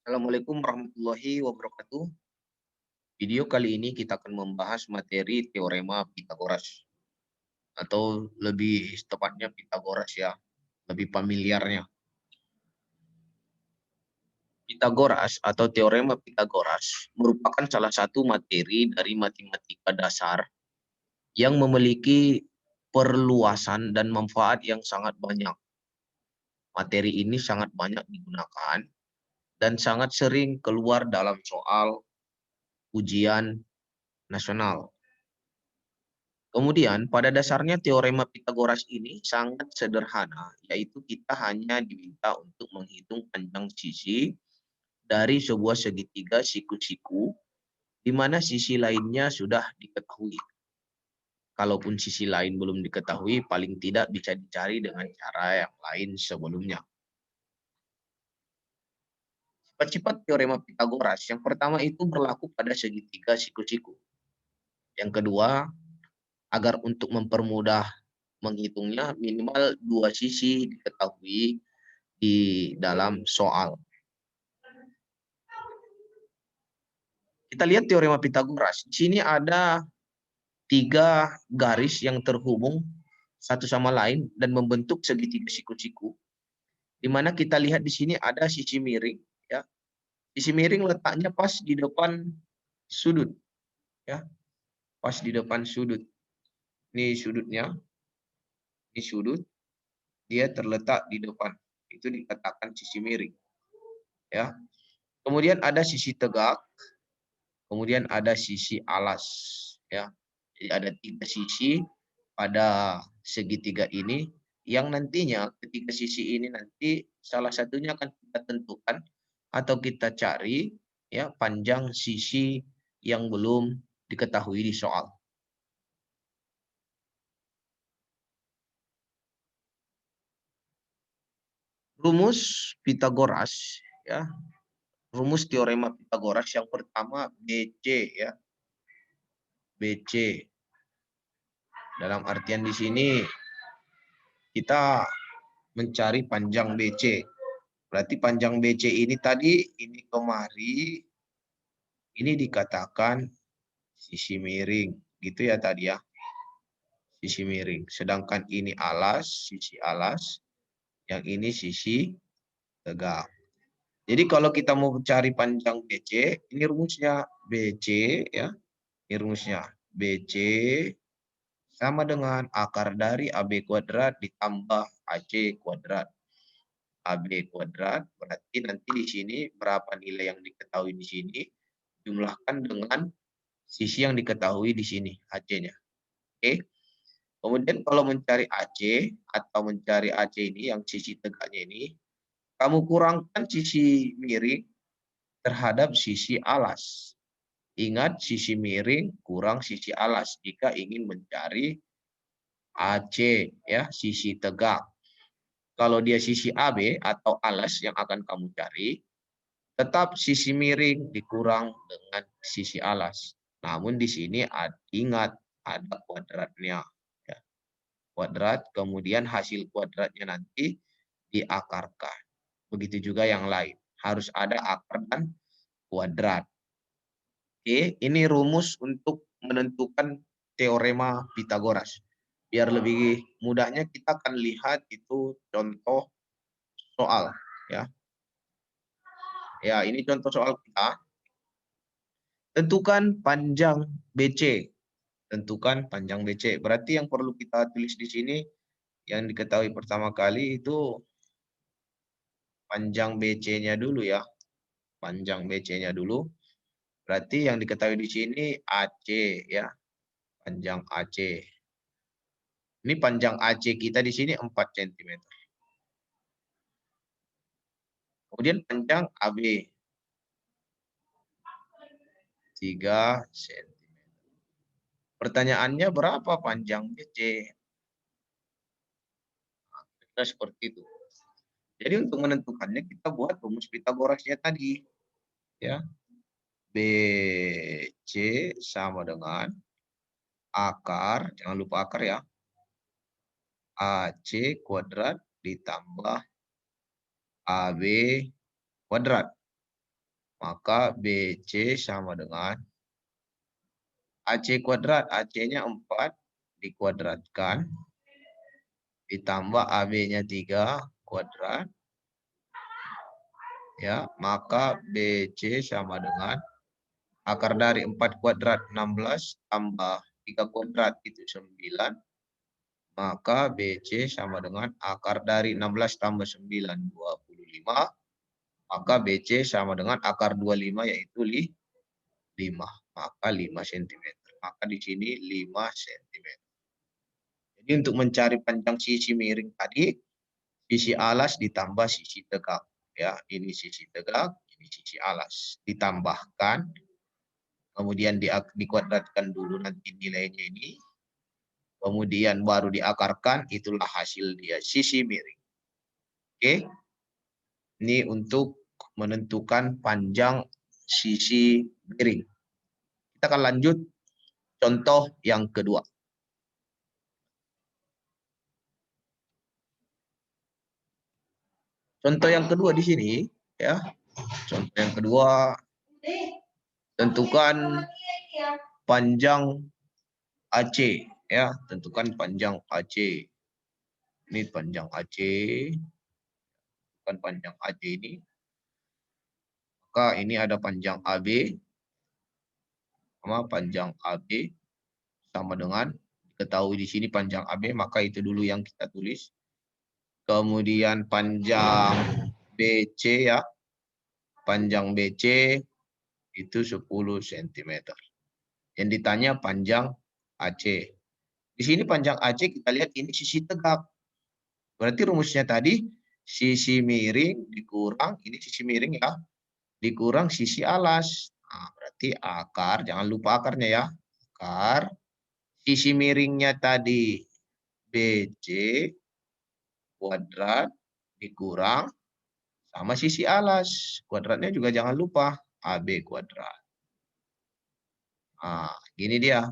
Assalamualaikum warahmatullahi wabarakatuh. Video kali ini kita akan membahas materi teorema Pitagoras atau lebih tepatnya Pitagoras ya, lebih familiarnya. Pitagoras atau teorema Pitagoras merupakan salah satu materi dari matematika dasar yang memiliki perluasan dan manfaat yang sangat banyak. Materi ini sangat banyak digunakan dan sangat sering keluar dalam soal ujian nasional. Kemudian, pada dasarnya teorema Pitagoras ini sangat sederhana, yaitu kita hanya diminta untuk menghitung panjang sisi dari sebuah segitiga siku-siku, di mana sisi lainnya sudah diketahui. Kalaupun sisi lain belum diketahui, paling tidak bisa dicari dengan cara yang lain sebelumnya. Sifat-sifat teorema Pitagoras, yang pertama itu berlaku pada segitiga siku-siku. Yang kedua, agar untuk mempermudah menghitungnya minimal dua sisi diketahui di dalam soal. Kita lihat teorema Pitagoras. Di sini ada tiga garis yang terhubung satu sama lain dan membentuk segitiga siku-siku. Di mana kita lihat di sini ada sisi miring, ya. Sisi miring letaknya pas di depan sudut, ya. Pas di depan sudut. Ini sudutnya, ini sudut, dia terletak di depan. Itu dikatakan sisi miring, ya. Kemudian ada sisi tegak, kemudian ada sisi alas, ya. Jadi ada tiga sisi pada segitiga ini yang nantinya ketiga sisi ini nanti salah satunya akan kita tentukan atau kita cari ya panjang sisi yang belum diketahui di soal. Rumus Pitagoras ya. Rumus teorema Pitagoras yang pertama BC ya. BC. Dalam artian di sini kita mencari panjang BC. Berarti panjang BC ini tadi, ini kemari, ini dikatakan sisi miring. Gitu ya tadi ya. Sisi miring. Sedangkan ini alas, sisi alas. Yang ini sisi tegak. Jadi kalau kita mau cari panjang BC, ini rumusnya BC ya. Ini rumusnya BC sama dengan akar dari AB kuadrat ditambah AC kuadrat. AB kuadrat berarti nanti di sini berapa nilai yang diketahui di sini jumlahkan dengan sisi yang diketahui di sini AC-nya. Oke. Kemudian kalau mencari AC atau mencari AC ini yang sisi tegaknya ini, kamu kurangkan sisi miring terhadap sisi alas. Ingat sisi miring kurang sisi alas jika ingin mencari AC ya, sisi tegak. Kalau dia sisi AB atau alas yang akan kamu cari, tetap sisi miring dikurang dengan sisi alas. Namun di sini ingat ada kuadratnya. Ya. Kuadrat, kemudian hasil kuadratnya nanti diakarkan. Begitu juga yang lain. Harus ada akar dan kuadrat. Oke, ini rumus untuk menentukan teorema Pitagoras. Biar lebih mudahnya kita akan lihat itu contoh soal ya. Ya, ini contoh soal kita. Tentukan panjang BC. Tentukan panjang BC. Berarti yang perlu kita tulis di sini yang diketahui pertama kali itu panjang BC-nya dulu ya. Panjang BC-nya dulu. Berarti yang diketahui di sini AC ya. Panjang AC. Ini panjang AC kita di sini 4 cm. Kemudian panjang AB 3 cm. Pertanyaannya berapa panjang BC? Nah, seperti itu. Jadi untuk menentukannya kita buat rumus Pitagorasnya tadi. Ya. BC sama dengan akar, jangan lupa akar ya. AC kuadrat ditambah AB kuadrat. maka BC sama dengan AC kuadrat. AC-nya 4 dikuadratkan ditambah AB-nya 3 kuadrat, ya, maka BC sama dengan akar dari 4 kuadrat 16 tambah 3 kuadrat itu 9, maka BC sama dengan akar dari 16 tambah 9 25, maka BC sama dengan akar 25 yaitu 5, maka 5 cm. Maka di sini 5 cm. Jadi untuk mencari panjang sisi miring tadi, sisi alas ditambah sisi tegak. Ya, ini sisi tegak, ini sisi alas. Ditambahkan, kemudian dikuadratkan dulu nanti nilainya ini. Kemudian baru diakarkan, itulah hasil dia, sisi miring. Oke, ini untuk menentukan panjang sisi miring. Kita akan lanjut contoh yang kedua. Contoh yang kedua di sini, ya. Contoh yang kedua, tentukan panjang AC, ya. Tentukan panjang AC. Ini panjang AC. Tentukan panjang AC ini. Maka ini ada panjang AB sama panjang AB sama dengan diketahui di sini panjang AB, maka itu dulu yang kita tulis. Kemudian panjang BC, ya. Panjang BC itu 10 cm. Yang ditanya panjang AC. Di sini panjang AC kita lihat ini sisi tegak. Berarti rumusnya tadi sisi miring dikurang, ini sisi miring ya, dikurang sisi alas. Nah, berarti akar, jangan lupa akarnya ya. Akar sisi miringnya tadi BC kuadrat dikurang sama sisi alas. Kuadratnya juga jangan lupa AB kuadrat. Nah, gini dia.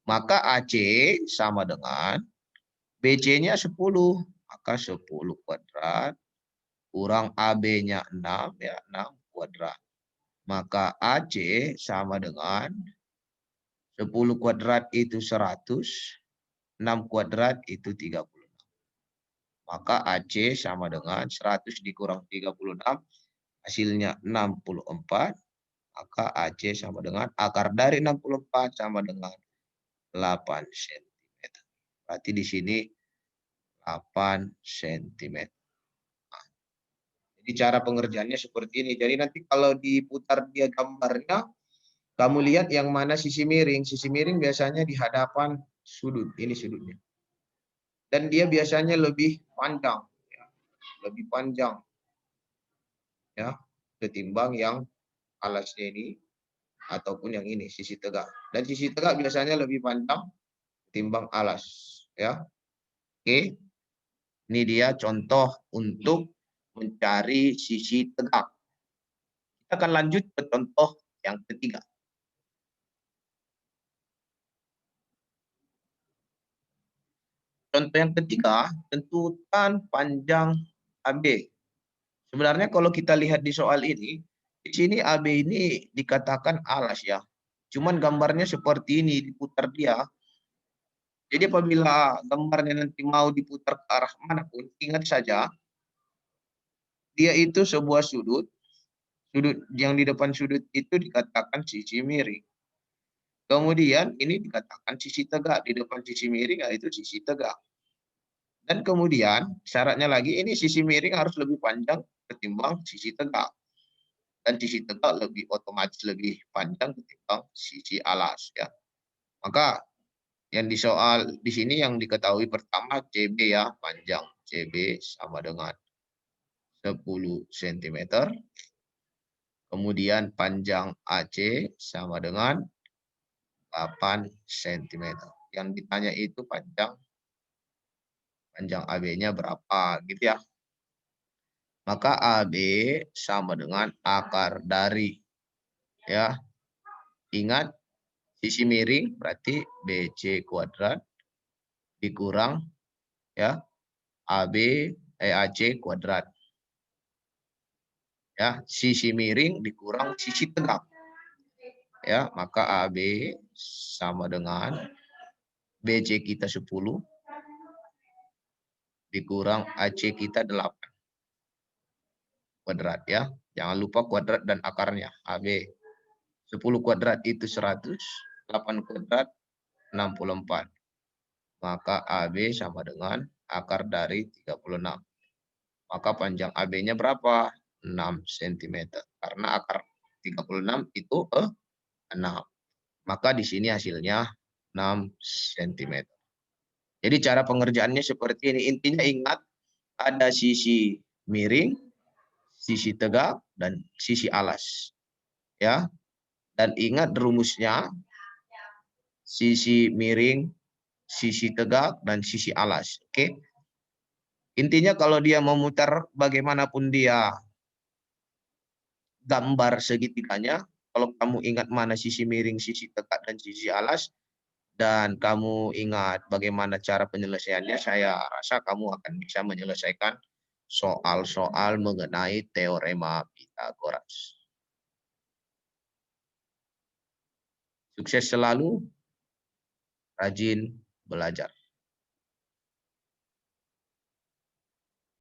Maka AC sama dengan BC-nya 10. Maka 10 kuadrat kurang AB-nya 6, ya, 6 kuadrat. Maka AC sama dengan 10 kuadrat itu 100, 6 kuadrat itu 36. Maka AC sama dengan 100 dikurang 36, hasilnya 64. Maka AC sama dengan akar dari 64 sama dengan 8 cm. Berarti di sini 8 cm. Nah, jadi cara pengerjaannya seperti ini. Jadi nanti kalau diputar dia gambarnya, kamu lihat yang mana sisi miring. Sisi miring biasanya di hadapan sudut. Ini sudutnya. Dan dia biasanya lebih panjang. Ya. Lebih panjang. Ya, ketimbang yang alasnya ini. Ataupun yang ini, sisi tegak. Dan sisi tegak biasanya lebih panjang ketimbang alas. Ya. Oke. Ini dia contoh untuk mencari sisi tegak. Kita akan lanjut ke contoh yang ketiga. Contoh yang ketiga, tentukan panjang AB. Sebenarnya kalau kita lihat di soal ini, di sini AB ini dikatakan alas ya. Cuman gambarnya seperti ini, diputar dia. Jadi apabila gambarnya nanti mau diputar ke arah manapun, ingat saja, dia itu sebuah sudut. Sudut yang di depan sudut itu dikatakan sisi miring. Kemudian ini dikatakan sisi tegak. Di depan sisi miring yaitu sisi tegak. Dan kemudian syaratnya lagi ini sisi miring harus lebih panjang ketimbang sisi tegak. Dan sisi tegak lebih otomatis lebih panjang ketimbang sisi alas ya. Maka yang di soal di sini yang diketahui pertama CB ya, panjang CB sama dengan 10 cm. Kemudian panjang AC sama dengan 8 cm. Yang ditanya itu panjang AB-nya berapa gitu ya. Maka AB sama dengan akar dari, ya. Ingat sisi miring berarti BC kuadrat dikurang ya AC kuadrat. Ya, sisi miring dikurang sisi tegak. Ya, maka AB sama dengan BC kita 10 dikurang AC kita 8 kuadrat ya. Jangan lupa kuadrat dan akarnya. AB 10 kuadrat itu 100, 8 kuadrat 64. Maka AB sama dengan akar dari 36. Maka panjang AB-nya berapa? 6 cm. Karena akar 36 itu 6. Maka di sini hasilnya 6 cm. Jadi cara pengerjaannya seperti ini. Intinya ingat ada sisi miring, sisi tegak, dan sisi alas. Ya. Dan ingat rumusnya, sisi miring, sisi tegak, dan sisi alas. Oke. Intinya kalau dia memutar bagaimanapun dia gambar segitiganya, kalau kamu ingat mana sisi miring, sisi tegak, dan sisi alas, dan kamu ingat bagaimana cara penyelesaiannya, saya rasa kamu akan bisa menyelesaikan soal-soal mengenai teorema Pythagoras. Sukses selalu, rajin belajar.